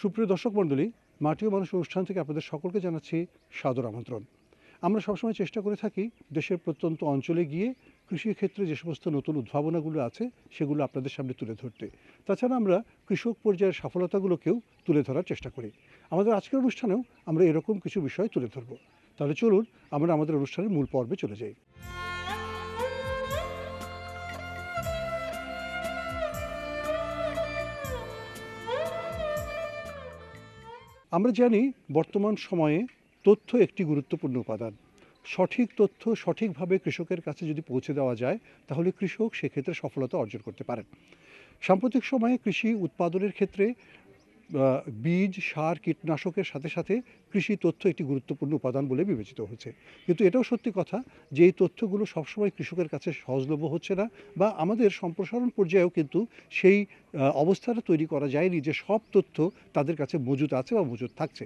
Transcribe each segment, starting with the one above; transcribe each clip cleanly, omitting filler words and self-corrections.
সুপ্রিয় দর্শক মণ্ডলী, মাটি ও মানুষ অনুষ্ঠান থেকে আপনাদের সকলকে জানাচ্ছি সাদর আমন্ত্রণ। আমরা সবসময় চেষ্টা করে থাকি দেশের প্রত্যন্ত অঞ্চলে গিয়ে কৃষিক্ষেত্রে যে সমস্ত নতুন উদ্ভাবনাগুলো আছে সেগুলো আপনাদের সামনে তুলে ধরতে। তাছাড়া আমরা কৃষক পর্যায়ের সফলতাগুলোকেও তুলে ধরার চেষ্টা করি। আমাদের আজকের অনুষ্ঠানেও আমরা এরকম কিছু বিষয় তুলে ধরব। তাহলে চলুন আমরা আমাদের অনুষ্ঠানের মূল পর্বে চলে যাই। আমরা জানি বর্তমান সময়ে তথ্য একটি গুরুত্বপূর্ণ উপাদান। সঠিক তথ্য সঠিকভাবে কৃষকের কাছে যদি পৌঁছে দেওয়া যায় তাহলে কৃষক সেক্ষেত্রে সফলতা অর্জন করতে পারেন। সাম্প্রতিক সময়ে কৃষি উৎপাদনের ক্ষেত্রে বীজ, সার, কীটনাশকের সাথে সাথে কৃষি তথ্য একটি গুরুত্বপূর্ণ উপাদান বলে বিবেচিত হচ্ছে। কিন্তু এটাও সত্যি কথা যে এই তথ্যগুলো সবসময় কৃষকের কাছে সহজলভ্য হচ্ছে না, বা আমাদের সম্প্রসারণ পর্যায়েও কিন্তু সেই অবস্থাটা তৈরি করা যায়নি যে সব তথ্য তাদের কাছে মজুদ আছে বা মজুদ থাকছে।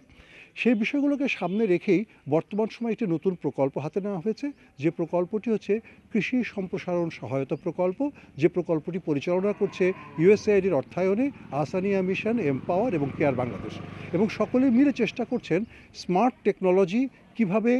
সেই বিষয়গুলোকে সামনে রেখেই বর্তমান সময়ে একটি নতুন প্রকল্প হাতে নেওয়া হয়েছে, যে প্রকল্পটি হচ্ছে কৃষি সম্প্রসারণ সহায়তা প্রকল্প, যে প্রকল্পটি পরিচালনা করছে ইউএসএআইডির অর্থায়নে আসানিয়া মিশন, এমপাওয়ার এবং কেয়ার বাংলাদেশ। এবং সকলে মিলে চেষ্টা করছেন স্মার্ট টেকনোলজি কীভাবে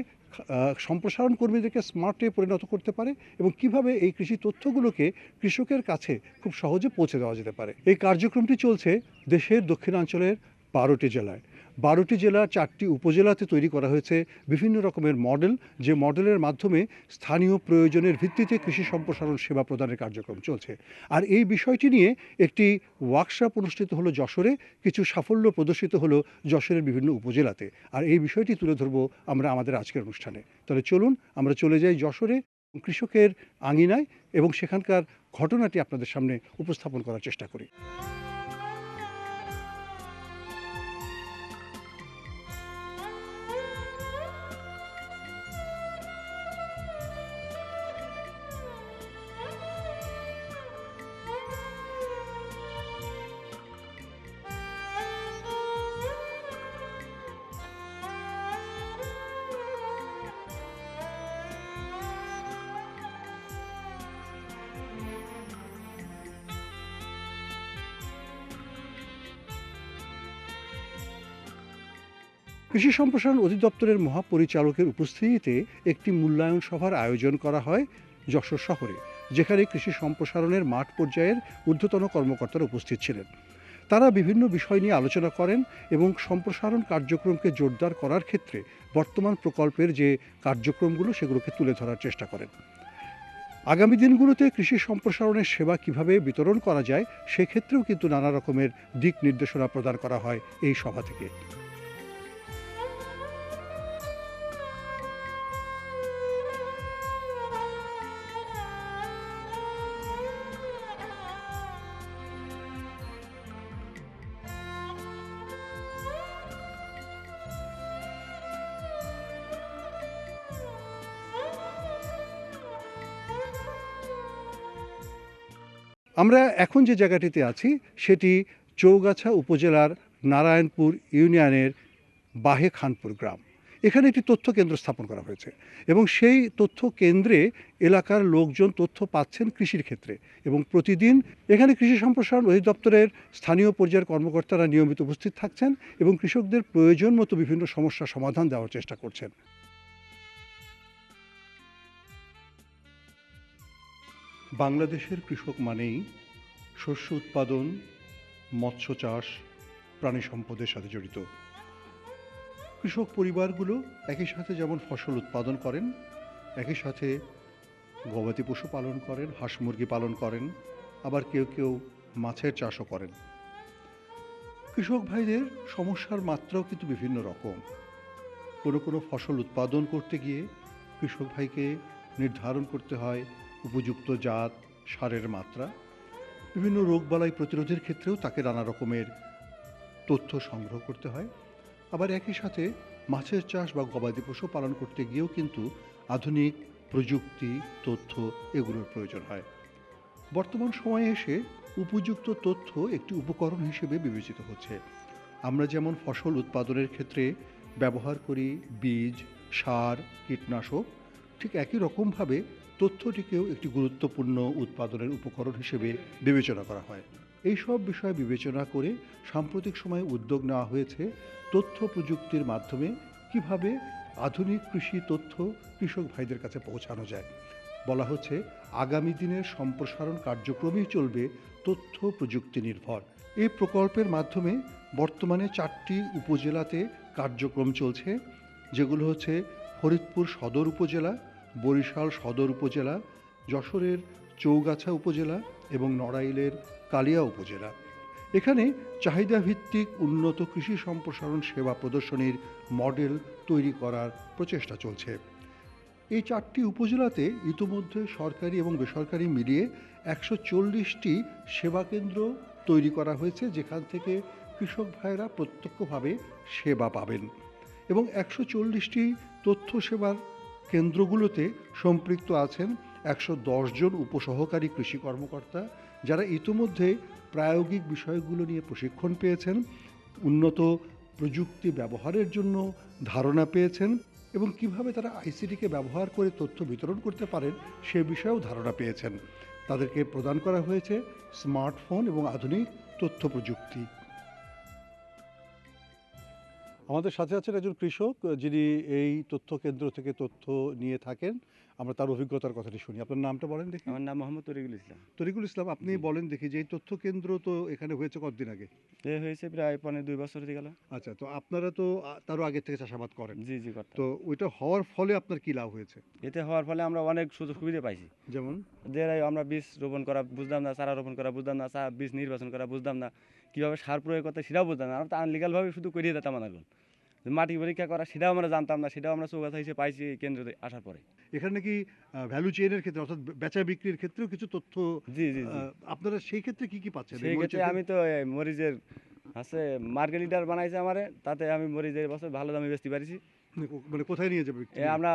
সম্প্রসারণ কর্মীদেরকে স্মার্টে পরিণত করতে পারে এবং কিভাবে এই কৃষি তথ্যগুলোকে কৃষকের কাছে খুব সহজে পৌঁছে দেওয়া যেতে পারে। এই কার্যক্রমটি চলছে দেশের দক্ষিণাঞ্চলের 12টি জেলায়। 12টি জেলার 4টি উপজেলাতে তৈরি করা হয়েছে বিভিন্ন রকমের মডেল, যে মডেলের মাধ্যমে স্থানীয় প্রয়োজনের ভিত্তিতে কৃষি সম্প্রসারণ সেবা প্রদানের কার্যক্রম চলছে। আর এই বিষয়টি নিয়ে একটি ওয়ার্কশপ অনুষ্ঠিত হলো যশোরে, কিছু সাফল্য প্রদর্শিত হলো যশোরের বিভিন্ন উপজেলাতে। আর এই বিষয়টি তুলে ধরবো আমরা আমাদের আজকের অনুষ্ঠানে। তাহলে চলুন আমরা চলে যাই যশোরে, কৃষকের আঙিনায়, এবং সেখানকার ঘটনাটি আপনাদের সামনে উপস্থাপন করার চেষ্টা করি। কৃষি সম্প্রসারণ অধিদপ্তরের মহাপরিচালকের উপস্থিতিতে একটি মূল্যায়ন সভার আয়োজন করা হয় যশোর শহরে, যেখানে কৃষি সম্প্রসারণের মাঠ পর্যায়ের ঊর্ধ্বতন কর্মকর্তারা উপস্থিত ছিলেন। তারা বিভিন্ন বিষয় নিয়ে আলোচনা করেন এবং সম্প্রসারণ কার্যক্রমকে জোরদার করার ক্ষেত্রে বর্তমান প্রকল্পের যে কার্যক্রমগুলো সেগুলোকে তুলে ধরার চেষ্টা করেন। আগামী দিনগুলোতে কৃষি সম্প্রসারণের সেবা কিভাবে বিতরণ করা যায় সেক্ষেত্রেও কিন্তু নানা রকমের দিক নির্দেশনা প্রদান করা হয় এই সভা থেকে। আমরা এখন যে জায়গাটিতে আছি সেটি চৌগাছা উপজেলার নারায়ণপুর ইউনিয়নের বাহে খানপুর গ্রাম। এখানে একটি তথ্য কেন্দ্র স্থাপন করা হয়েছে এবং সেই তথ্য কেন্দ্রে এলাকার লোকজন তথ্য পাচ্ছেন কৃষির ক্ষেত্রে, এবং প্রতিদিন এখানে কৃষি সম্প্রসারণ অধিদপ্তরের স্থানীয় পর্যায়ের কর্মকর্তারা নিয়মিত উপস্থিত থাকছেন এবং কৃষকদের প্রয়োজন মতো বিভিন্ন সমস্যার সমাধান দেওয়ার চেষ্টা করছেন। বাংলাদেশের কৃষক মানেই শস্য উৎপাদন, মৎস্য চাষ, প্রাণী সম্পদের সাথে জড়িত। কৃষক পরিবারগুলো একই সাথে যেমন ফসল উৎপাদন করেন, একই সাথে গবাদি পশু পালন করেন, হাঁস মুরগি পালন করেন, আবার কেউ কেউ মাছের চাষও করেন। কৃষক ভাইদের সমস্যার মাত্রাও কিন্তু বিভিন্ন রকম। কোনো ফসল উৎপাদন করতে গিয়ে কৃষক ভাইকে নির্ধারণ করতে হয় উপযুক্ত জাত, সারের মাত্রা। বিভিন্ন রোগবালাই প্রতিরোধের ক্ষেত্রেও তাকে নানা রকমের তথ্য সংগ্রহ করতে হয়। আবার একই সাথে মাছের চাষ বা গবাদি পশু পালন করতে গিয়েও কিন্তু আধুনিক প্রযুক্তি, তথ্য এগুলোর প্রয়োজন হয়। বর্তমান সময়ে এসে উপযুক্ত তথ্য একটি উপকরণ হিসেবে বিবেচিত হচ্ছে। আমরা যেমন ফসল উৎপাদনের ক্ষেত্রে ব্যবহার করি বীজ, সার, কীটনাশক, ঠিক একই রকমভাবে তথ্যটিকেও একটি গুরুত্বপূর্ণ উৎপাদনের উপকরণ হিসেবে বিবেচনা করা হয়। এইসব বিষয় বিবেচনা করে সাম্প্রতিক সময়ে উদ্যোগ নেওয়া হয়েছে তথ্য প্রযুক্তির মাধ্যমে কিভাবে আধুনিক কৃষি তথ্য কৃষক ভাইদের কাছে পৌঁছানো যায়। বলা হচ্ছে আগামী দিনের সম্প্রসারণ কার্যক্রমেই চলবে তথ্য প্রযুক্তি নির্ভর। এই প্রকল্পের মাধ্যমে বর্তমানে 4টি উপজেলাতে কার্যক্রম চলছে, যেগুলো হচ্ছে ফরিদপুর সদর উপজেলা, বরিশাল সদর উপজেলা, যশোরের চৌগাছা উপজেলা এবং নড়াইলের কালিয়া উপজেলা। এখানে চাহিদাভিত্তিক উন্নত কৃষি সম্প্রসারণ সেবা প্রদর্শনীর মডেল তৈরি করার প্রচেষ্টা চলছে। এই 4টি উপজেলাতে ইতোমধ্যে সরকারি এবং বেসরকারি মিলিয়ে 140টি সেবাকেন্দ্র তৈরি করা হয়েছে, যেখান থেকে কৃষক ভাইয়েরা প্রত্যক্ষভাবে সেবা পাবেন। এবং 140টি তথ্য সেবার কেন্দ্রগুলোতে সম্পৃক্ত আছেন 110 জন উপসহকারী কৃষি কর্মকর্তা, যারা ইতোমধ্যে প্রায়োগিক বিষয়গুলো নিয়ে প্রশিক্ষণ পেয়েছেন, উন্নত প্রযুক্তি ব্যবহারের জন্য ধারণা পেয়েছেন এবং কিভাবে তারা আইসিটিকে ব্যবহার করে তথ্য বিতরণ করতে পারেন সে বিষয়েও ধারণা পেয়েছেন। তাদেরকে প্রদান করা হয়েছে স্মার্টফোন এবং আধুনিক তথ্য প্রযুক্তি। আমাদের সাথে আছেন একজন কৃষক, যিনি এই তথ্য কেন্দ্র থেকে তথ্য নিয়ে থাকেন। আমরা তার অভিজ্ঞতার কথাটি শুনি। আপনার নামটা বলেন দেখি। আমার নাম মোহাম্মদ তরিকুল ইসলাম। তরিকুল ইসলাম, আপনি বলেন দেখি যে এই তথ্য কেন্দ্র তো এখানে হয়েছে কতদিন আগে? এ হয়েছে প্রায় 2 বছর হয়ে গেল। আচ্ছা, তো আপনারা তো তারও আগে থেকে চাষাবাদ করেন। জি জি করতাম। তো ওইটা হওয়ার ফলে আপনার কি লাভ হয়েছে? এতে হওয়ার ফলে আমরা অনেক সুযোগ সুবিধা পাইছি। যেমন? যে আমরা বীজ রোপণ করা বুঝতাম না, চারা রোপণ করা বুঝতাম না, বীজ নির্বাচন করা বুঝতাম না, কীভাবে সার প্রয়োগ করতে সেটাও বুঝতাম না। আমরা তো আনলিগালভাবে শুধু করিয়ে যেতাম আমাদের। মাটি পরীক্ষা করা সেটাও আমরা জানতাম না, সেটাও আমরা চৌগাছা হিসেবে পাইছি এই কেন্দ্রে আসার পরে। এখানে নাকি ভ্যালু চেইনের ক্ষেত্রে অর্থাৎ বেচা বিক্রির ক্ষেত্রেও কিছু তথ্য জি জি জি। আপনারা সেই ক্ষেত্রে কি কি পাচ্ছেন? সেই ক্ষেত্রে আমি তো মরিচের আছে মার্কেট লিডার বানাইছে আমারে, তাতে আমি মরিচের বছর ভালো দামে বেচতে পারিছি। মানে কোথায় নিয়ে যাবে? আমরা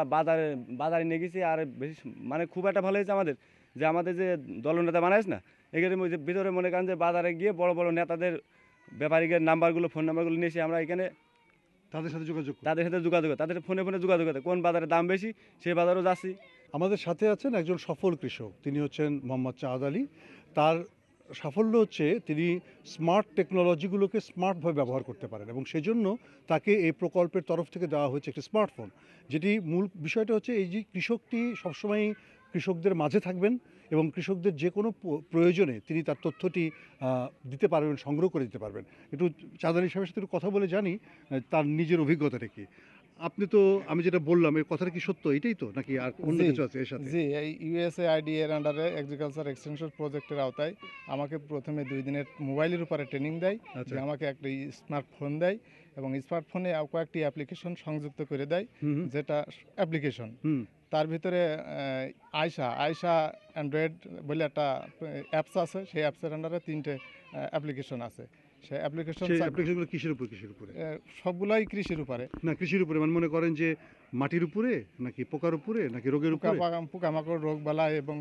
বাজারে নিয়ে গেছি। আর বেশি মানে খুব একটা ভালো হয়েছে আমাদের, যে আমাদের যে দলনেতা বানাইছে না, এখানে ভিতরে মনে করেন যে বাজারে গিয়ে বড় বড় নেতাদের ব্যাপারীদের নাম্বারগুলো, ফোন নাম্বারগুলো নিয়ে এসে আমরা এখানে তাদের সাথে যোগাযোগ, তাদের ফোনে যোগাযোগ করতে, কোন বাজারে দাম বেশি সেই বাজারেও যাচ্ছি। আমাদের সাথে আছেন একজন সফল কৃষক, তিনি হচ্ছেন মোহাম্মদ চাঁদ আলী। তার সাফল্য হচ্ছে তিনি স্মার্ট টেকনোলজিগুলোকে স্মার্টভাবে ব্যবহার করতে পারেন এবং সেজন্য তাকে এই প্রকল্পের তরফ থেকে দেওয়া হয়েছে একটি স্মার্টফোন। যেটি মূল বিষয়টা হচ্ছে এই যে কৃষকটি সবসময় কৃষকদের মাঝে থাকবেন এবং কৃষকদের যে কোনো প্রয়োজনে তিনি তার তথ্যটি দিতে পারবেন, সংগ্রহ করে দিতে পারবেন। একটু চাঁদ আলী সাহেবের সাথে একটু কথা বলে জানি তার নিজের অভিজ্ঞতাটা কি। আপনি তো, আমি যেটা বললাম এই কথাটা কি সত্য, এটাই তো নাকি আর অন্য কিছু আছে এর সাথে? জি, এই ইউএসএআইডি এর আন্ডারে এগ্রিকালচার এক্সটেনশন প্রজেক্টের আওতায় আমাকে প্রথমে 2 দিনের মোবাইলের উপরে ট্রেনিং দেয়, আচ্ছা। যে আমাকে একটা স্মার্টফোন দেয় এবং স্মার্টফোনে কয়েকটি অ্যাপ্লিকেশন সংযুক্ত করে দেয়, যেটা অ্যাপ্লিকেশন তার ভিতরে আয়শা অ্যান্ড্রয়েড বলে একটা অ্যাপস আছে। সেই অ্যাপসের আন্ডারে 3টে অ্যাপ্লিকেশন আছে। সেই অ্যাপ্লিকেশনগুলো কিসের উপরে? সবগুলাই কৃষির উপরে। না, কৃষির উপরে মানে মনে করেন যে মাটির উপরে নাকি পোকার উপরে নাকি রোগের উপরে? পোকামাকড়, রোগ বালাই এবং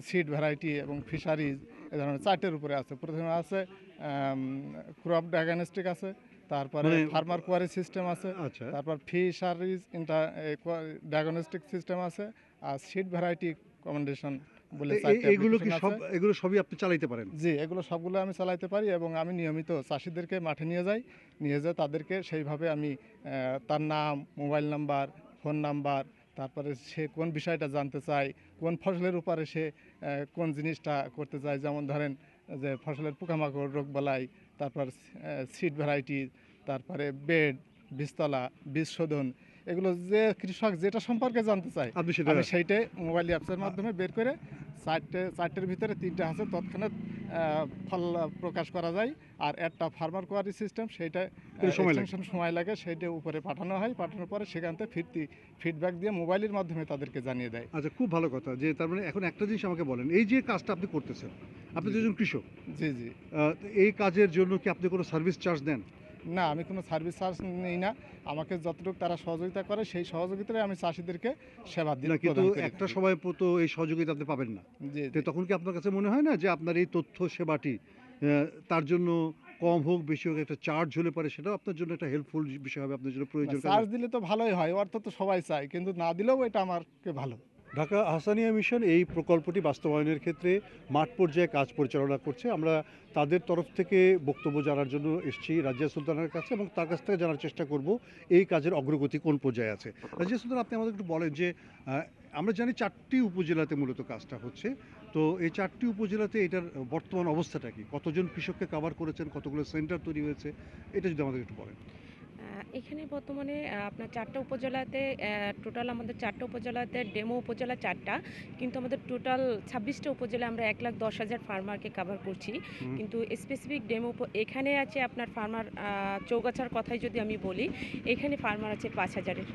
সিড ভ্যারাইটি এবং ফিশারিজ, এ ধরনের 4টের উপরে আছে। প্রথমে আছে ক্রপ ডায়াগনস্টিক আছে, তারপরে ফার্মার কোয়ারি সিস্টেম আছে, তারপর ফিশারিজ ডায়াগনস্টিক সিস্টেম আছে, আর সিড ভ্যারাইটি কমেন্ডেশন বলে এগুলো সবই আপনি চালাইতে পারেন? জি, এগুলো সবগুলো আমি চালাইতে পারি এবং আমি নিয়মিত চাষিদেরকে মাঠে নিয়ে যাই তাদেরকে সেইভাবে আমি তার নাম, মোবাইল নাম্বার, ফোন নাম্বার, তারপরে সে কোন বিষয়টা জানতে চায়, কোন ফসলের উপরে সে কোন জিনিসটা করতে চায়, যেমন ধরেন যে ফসলের পোকামাকড়, রোগবালাই, তারপর সিড ভ্যারাইটি, তারপরে বেড, বীজতলা, বীজ শোধন, এগুলো যে কৃষক যেটা সম্পর্কে জানতে চায় আমি সেইটাই মোবাইল অ্যাপসের মাধ্যমে বের করে 4টের ভিতরে 3টে আছে তৎক্ষণাৎ ফল প্রকাশ করা যায়। আর একটা ফার্মার কোয়ারি সিস্টেম, সেইটা সময় লাগে, সেইটা উপরে পাঠানো হয়। পাঠানোর পরে সেখান থেকে ফিডব্যাক দিয়ে মোবাইলের মাধ্যমে তাদেরকে জানিয়ে দেয়। আচ্ছা, খুব ভালো কথা। যে তার মানে এখন একটা জিনিস আমাকে বলেন, এই যে কাজটা আপনি করতেছেন, আপনি তো একজন কৃষক। জি জি। এই কাজের জন্য কি আপনি কোনো সার্ভিস চার্জ দেন? না, আমি কোনো সার্ভিস চার্জ নিই না। আমাকে যতটুকু তারা সহযোগিতা করে সেই সহযোগিতায় আমি চাষিদেরকে সেবা দিই। কিন্তু একটা সময় তো এই সহযোগিতা আপনি পাবেন না, তখন কি আপনার কাছে মনে হয় না যে আপনার এই তথ্য সেবাটি তার জন্য কম হোক বেশি হোক একটা চার্জ হলে পারে সেটাও আপনার জন্য একটা হেল্পফুল বিষয় হবে, আপনার জন্য প্রয়োজন? চার্জ দিলে তো ভালোই হয়, অর্থ তো সবাই চায়, কিন্তু না দিলেও এটা আমাকে ভালো। ঢাকা আহসানিয়া মিশন এই প্রকল্পটি বাস্তবায়নের ক্ষেত্রে মাঠ পর্যায়ে কাজ পরিচালনা করছে। আমরা তাদের তরফ থেকে বক্তব্য জানার জন্য এসেছি রাজিয়া সুলতানের কাছে এবং তার কাছ থেকে জানার চেষ্টা করব এই কাজের অগ্রগতি কোন পর্যায়ে আছে। রাজিয়া সুলতান, আপনি আমাদের একটু বলেন যে আমরা জানি 4টি উপজেলাতে মূলত কাজটা হচ্ছে। তো এই 4টি উপজেলাতে এটার বর্তমান অবস্থাটা কি? কতজন কৃষককে কভার করেছেন? কতগুলো সেন্টার তৈরি হয়েছে? এটা যদি আমাদের একটু বলেন। এখানে বর্তমানে আপনার 4টা উপজেলাতে টোটাল আমাদের 4টা উপজেলাতে ডেমো উপজেলা 4টা, কিন্তু আমাদের টোটাল 26টা উপজেলা আমরা 1,10,000 ফার্মারকে কভার করছি। হুম। কিন্তু স্পেসিফিক ডেমো এখানে আছে আপনার ফার্মার চৌগাছার কথাই যদি আমি বলি, এখানে ফার্মার আছে 5,000-এর।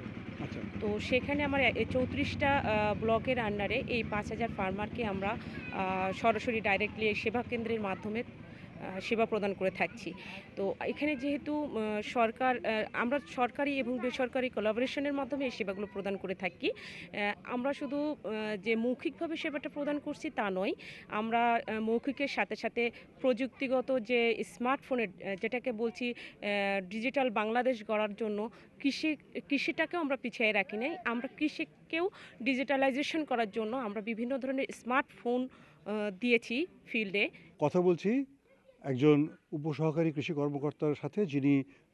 আচ্ছা। তো সেখানে আমার 34টা ব্লকের আন্ডারে এই 5,000 ফার্মারকে আমরা সরাসরি ডাইরেক্টলি এই সেবা কেন্দ্রের মাধ্যমে সেবা প্রদান করে থাকছি। তো এখানে যেহেতু সরকার আমরা সরকারি এবং বেসরকারি কোলাবোরেশনের মাধ্যমে এই সেবাগুলো প্রদান করে থাকি। আমরা শুধু যে মৌখিকভাবে সেবাটা প্রদান করছি তা নয়, আমরা মৌখিকের সাথে সাথে প্রযুক্তিগত যে স্মার্টফোনের যেটাকে বলছি ডিজিটাল বাংলাদেশ গড়ার জন্য কৃষিটাকেও আমরা পিছিয়ে রাখি নাই। আমরা কৃষিকেও ডিজিটালাইজেশন করার জন্য আমরা বিভিন্ন ধরনের স্মার্টফোন দিয়েছি ফিল্ডে। কথা বলছি একজন উপসহকারী কৃষি কর্মকর্তার সাথে, যিনি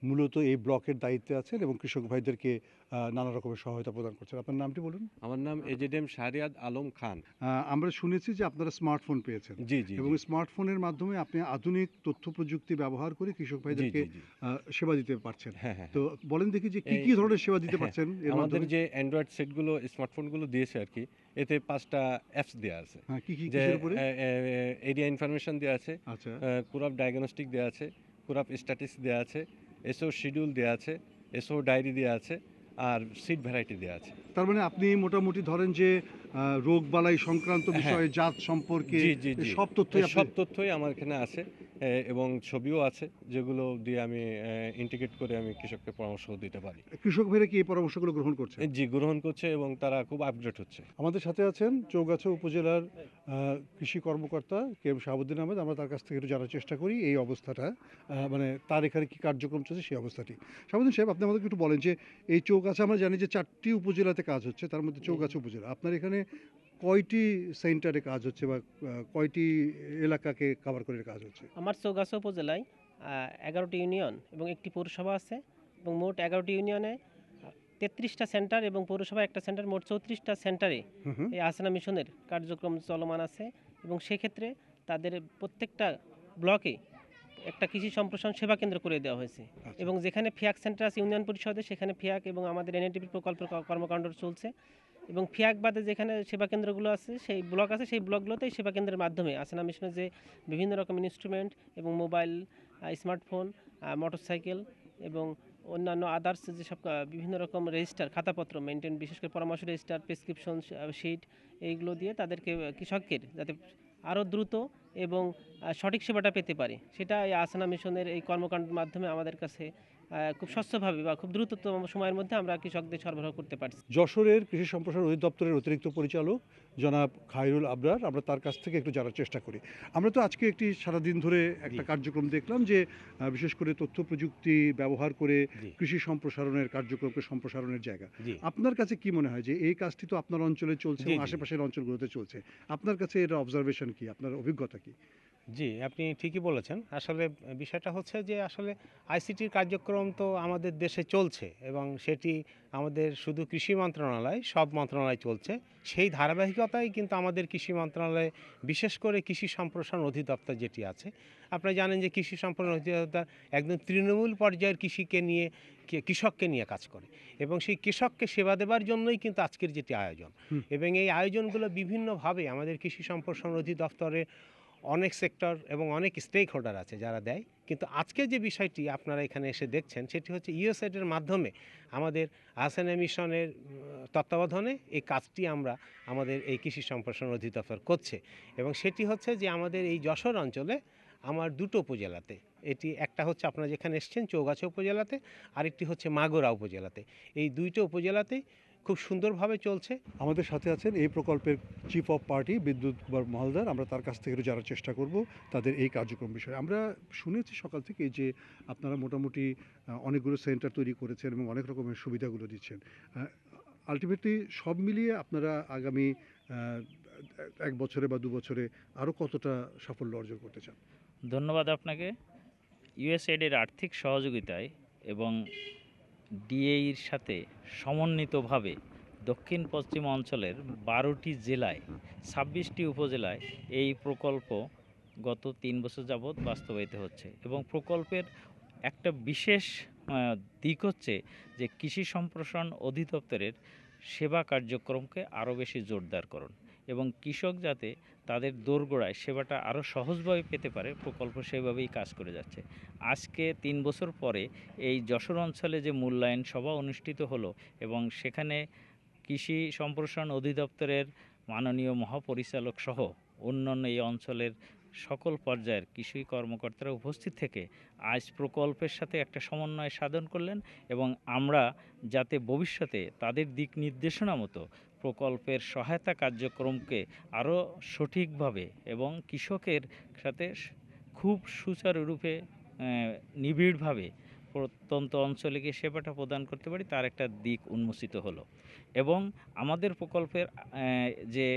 মূলত এই ব্লকের দায়িত্বে আছেন এবং কৃষক ভাইদেরকে নানা রকমের সহায়তা প্রদান করছেন। আপনার নামটি বলুন। আমার নাম এজেডএম শাহরিয়াদ আলম খান। আমরা শুনেছি যে আপনারা স্মার্টফোন পেয়েছেন জি জি এবং জি, স্মার্টফোনের মাধ্যমে আপনি আধুনিক তথ্য প্রযুক্তি ব্যবহার করে কৃষক জি ভাইদেরকে জি জি। সেবা দিতে পারছেন। হ্যাঁ হ্যাঁ তো বলেন দেখি যে কি এই- কি ধরনের সেবা দিতে হ্যাঁ, পারছেন এর আমাদের মাধ্যমে? যে অ্যান্ড্রয়েড সেটগুলো স্মার্টফোনগুলো দিয়েছে আর কি, এতে 5টা অ্যাপস দেওয়া আছে। হ্যাঁ, কি কি যে কিসের উপরে? এরিয়া ইনফরমেশন দেওয়া আছে, আচ্ছা। ক্রপ ডায়াগনস্টিক দেওয়া আছে, ক্রপ স্ট্যাটিস দেওয়া আছে, এসও শিডিউল দেওয়া আছে, এসও ডায়েরি দেওয়া আছে, আর সিড ভ্যারাইটি দেওয়া আছে। তার মানে আপনি মোটামুটি ধরেন যে রোগ বালাই সংক্রান্ত হ্যাঁ। বিষয়ে, জাত সম্পর্কে জি জি জি, সব তথ্যই এই আপনি সব তথ্যই আমার এখানে আছে, এবং ছবিও আছে, যেগুলো দিয়ে আমি ইন্টিগ্রেট করে আমি কৃষককে পরামর্শ দিতে পারি। কৃষক ভাইরা কি এই পরামর্শগুলো গ্রহণ করছেন? জি, গ্রহণ করছে এবং তারা খুব আপগ্রেড হচ্ছে। আমাদের সাথে আছেন চৌগাছা উপজেলার কৃষি কর্মকর্তা কে এম শাহাবুদ্দিন আহমেদ। আমরা তার কাছ থেকে একটু জানার চেষ্টা করি এই অবস্থাটা, মানে তার এখানে কি কার্যক্রম চলছে সেই অবস্থাটি। শাহাবুদ্দিন সাহেব, আপনি আমাদেরকে একটু বলেন যে এই চৌগাছা, আমরা জানি যে 4টি উপজেলাতে কাজ হচ্ছে, তার মধ্যে চৌগাছা উপজেলা, আপনার এখানে কয়টি সেন্টারে কাজ হচ্ছে বা কয়টি এলাকাকে কভার করে কাজ হচ্ছে? আমার চৌগাছা উপজেলায় 11টি ইউনিয়ন এবং একটি পৌরসভা আছে, এবং মোট 11টি ইউনিয়নে 33টা সেন্টার এবং পৌরসভা একটা সেন্টার, মোট 34টা সেন্টারে হুম হুম। এই আহসানা মিশনের কার্যক্রম চলমান আছে। এবং সেক্ষেত্রে তাদের প্রত্যেকটা ব্লকে একটা কৃষি সম্প্রসারণ সেবা কেন্দ্র করে দেওয়া হয়েছে। আচ্ছা। এবং যেখানে ফিয়াক সেন্টার আছে ইউনিয়ন পরিষদে, সেখানে ফিয়াক এবং আমাদের এনএটিভি প্রকল্পের কর্মকাণ্ড চলছে। এবং ফিয়াক বাদে যেখানে সেবা কেন্দ্রগুলো আছে, সেই ব্লক আছে, সেই ব্লকগুলোতে সেবা কেন্দ্রের মাধ্যমে আহসানা মিশনের যে বিভিন্ন রকম ইনস্ট্রুমেন্ট এবং মোবাইল, স্মার্টফোন, মোটরসাইকেল এবং অন্যান্য আদার্স যেসব বিভিন্ন রকম রেজিস্টার খাতাপত্র মেনটেন, বিশেষ করে পরামর্শ রেজিস্টার, প্রেসক্রিপশন শিট, এইগুলো দিয়ে তাদেরকে কৃষকের যাতে আরও দ্রুত এবং সঠিক সেবাটা পেতে পারে, সেটা এই আহসানা মিশনের এই কর্মকাণ্ডের মাধ্যমে আমাদের কাছে খুব স্বচ্ছভাবে বা খুব দ্রুততম সময়ের মধ্যে আমরা কৃষকদের সরবরাহ করতে পারছি। যশোরের কৃষি সম্প্রসারণ অধিদপ্তরের অতিরিক্ত পরিচালক জনাব খায়রুল আবরার, আমরা তার কাছ থেকে একটু জানার চেষ্টা করি। আমরা তো আজকে একটি সারাদিন ধরে একটা জি। কার্যক্রম দেখলাম যে বিশেষ করে তথ্য প্রযুক্তি ব্যবহার করে জি কৃষি সম্প্রসারণের কার্যক্রমকে সম্প্রসারণের জায়গা। জি আপনার কাছে কি মনে হয় যে এই কাজটি তো আপনার অঞ্চলে চলছে জি, এবং জি। আশেপাশের অঞ্চলগুলোতে চলছে, আপনার কাছে এটা অবজারভেশন কি, আপনার অভিজ্ঞতা কি? জি, আপনি ঠিকই বলেছেন। আসলে বিষয়টা হচ্ছে যে আসলে আইসিটির কার্যক্রম তো আমাদের দেশে চলছে, এবং সেটি আমাদের শুধু কৃষি মন্ত্রণালয়, সব মন্ত্রণালয় চলছে। সেই ধারাবাহিকতায় কিন্তু আমাদের কৃষি মন্ত্রণালয়ে, বিশেষ করে কৃষি সম্প্রসারণ অধিদপ্তর যেটি আছে, আপনারা জানেন যে কৃষি সম্প্রসারণ অধিদপ্তর একদম তৃণমূল পর্যায়ের কৃষককে নিয়ে কাজ করে, এবং সেই কৃষককে সেবা দেওয়ার জন্যই কিন্তু আজকের যেটি আয়োজন। হুম। এবং এই আয়োজনগুলো বিভিন্নভাবে আমাদের কৃষি সম্প্রসারণ অধিদপ্তরের অনেক সেক্টর এবং অনেক স্টেক হোল্ডার আছে যারা দেয়। কিন্তু আজকে যে বিষয়টি আপনারা এখানে এসে দেখছেন, সেটি হচ্ছে ইউএসএইডের মাধ্যমে আমাদের আহসানা মিশনের তত্ত্বাবধানে এই কাজটি আমাদের এই কৃষি সম্প্রসারণ অধিদপ্তর করছে। এবং সেটি হচ্ছে যে আমাদের এই যশোর অঞ্চলে আমার 2টো উপজেলাতে, এটি একটা হচ্ছে আপনারা যেখানে এসছেন চৌগাছা উপজেলাতে, আরেকটি হচ্ছে মাগুরা উপজেলাতে। এই 2টো উপজেলাতেই খুব সুন্দরভাবে চলছে। আমাদের সাথে আছেন এই প্রকল্পের চিফ অফ পার্টি বিদ্যুৎ কুমার মহালদার, আমরা তার কাছ থেকে একটু জানার চেষ্টা করব তাদের এই কার্যক্রম বিষয়ে। আমরা শুনেছি সকাল থেকে যে আপনারা মোটামুটি অনেকগুলো সেন্টার তৈরি করেছেন এবং অনেক রকমের সুবিধাগুলো দিচ্ছেন। আলটিমেটলি সব মিলিয়ে আপনারা আগামী 1 বছরে বা 2 বছরে আরও কতটা সাফল্য অর্জন করতে চান? ধন্যবাদ আপনাকে। ইউএসএইডের আর্থিক সহযোগিতায় এবং ডিএইর সাথে সমন্বিতভাবে দক্ষিণ পশ্চিম অঞ্চলের 12টি জেলায় 26টি উপজেলায় এই প্রকল্প গত 3 বছর যাবৎ বাস্তবায়িত হচ্ছে এবং প্রকল্পের একটা বিশেষ দিক হচ্ছে যে কৃষি সম্প্রসারণ অধিদপ্তরের সেবা কার্যক্রমকে আরও বেশি জোরদারকরণ এবং কৃষক যাতে তাদের দোরগোড়ায় সেবাটা আরও সহজভাবে পেতে পারে, প্রকল্প সেভাবেই কাজ করে যাচ্ছে। আজকে 3 বছর পরে এই যশোর অঞ্চলে যে মূল্যায়ন সভা অনুষ্ঠিত হলো এবং সেখানে কৃষি সম্প্রসারণ অধিদপ্তরের মাননীয় মহাপরিচালক সহ অন্যান্য এই অঞ্চলের সকল পর্যায়ের কৃষি কর্মকর্তারা উপস্থিত থেকে আজ প্রকল্পের সাথে একটা সমন্বয় সাধন করলেন এবং আমরা যাতে ভবিষ্যতে তাদের দিক নির্দেশনা মতো প্রকল্পের সহায়তা কার্যক্রমকে আরও সঠিকভাবে এবং কৃষকের সাথে খুব সুচারুরূপে নিবিড়ভাবে প্রত্যন্ত অঞ্চলে গিয়ে সেবাটা প্রদান করতে পারি, তার একটা দিক উন্মোচিত হলো। এবং আমাদের প্রকল্পের যে